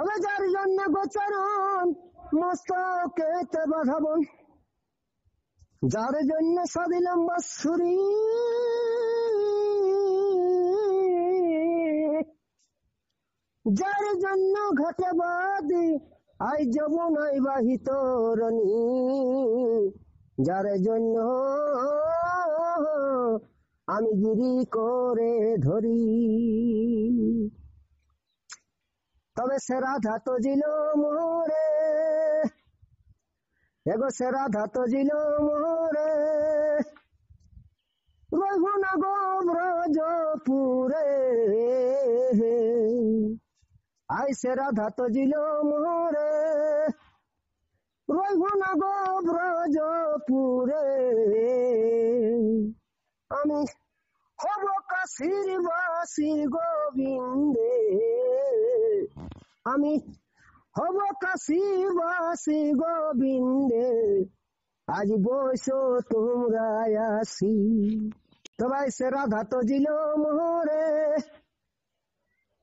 তবে যার জন্য গোচরণ মস্তকেতে বাঁধাবন, যার জন্য সাদিলাম বাঁশুরি, যার জন্য ঘাটে বাদি আই যমুনাই বাহিত রণী, যার জন্য আমি গিরি করে ধরি। তবে সে রাধা তো জিল মোরে, এগো সে রাধা তো জিল মোরে, রঘুনগর ব্রজপুরে। আই সে রাধা তো জিল মোরে, রঘুনগর ব্রজপুরে। আমি হব কাশীর বাসী গোবিন্দে, আমি হব কাশীর বাসী গোবিন্দে, আজ বসো তোমরা আসি। তবে সে রাধা তো জিল মোরে,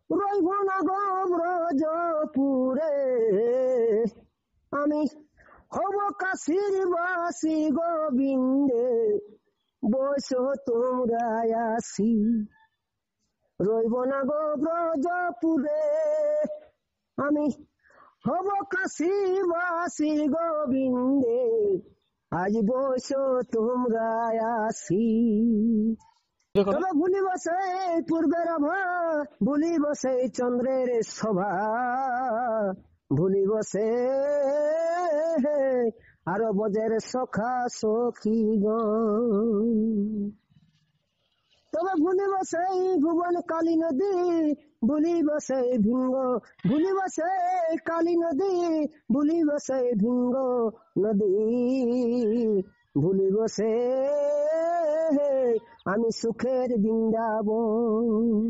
রঘুনগর ব্রজপুরে। আমি হব কাশীর বাসী গোবিন্দে, বসো তোমরা আসি। রইব না গো ব্রজপুরে, আমি হব কাশীর বাসী গোবিন্দে, আজ বসো তোমরা আসি। তবে ভুলিব সেই পূর্বের আভা, ভুলিব সেই চন্দ্রের শোভা, ভুলিব সে আরো বজের সখা সখী গণ। তবে ভুলিব সেই ভুবন কালী নদী, ভুলিব সেই ভিঙ্গ, ভুলিব সেই কালী নদী, ভুলিব সেই ভিঙ্গ নদী, ভুলিব সে আমি সুখের বৃন্দাবন।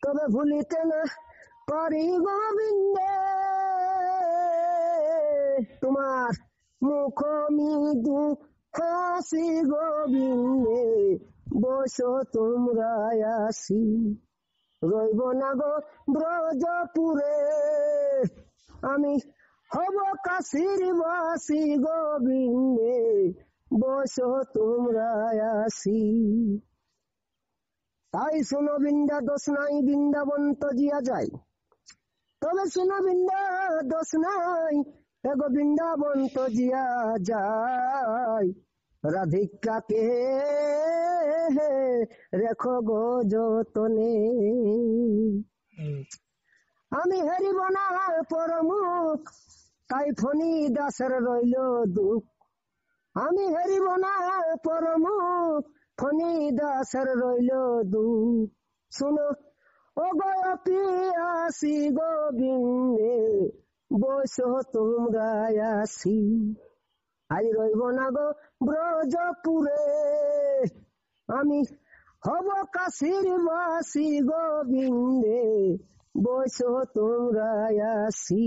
তবে ভুলিতে না পারি গোবিন্দে, তোমার মুখ মৃদু হাসি গোবিন্দে, বসো তোমরা আসি। রইব না গো ব্রজপুরে, আমি হব কাশীর বাসী গোবিন্দে, বসো তোমরা আসি। তাই শোনো বৃন্দা দোষ নাই, বৃন্দাবন তো জিয়া যায়। তবে শোনো বৃন্দা দোষ নাই, এগো বৃন্দাবন তো জিয়া যায়। রাধিকাকে রেখো গো যতনে, আমি হেরিব না পরমুখ, তাই ফণি দাসের রইল দুঃখ। আমি হেরিব না পরমুখ, ফণি দাসের রইল দুঃখ। শুনো ও গো আসি গোবিন্দে, বসো তোমরা আসি। আজ রইব না গো ব্রজপুরে, আমি হব কাশীর বাসী গোবিন্দে, বসো তোমরা আসি।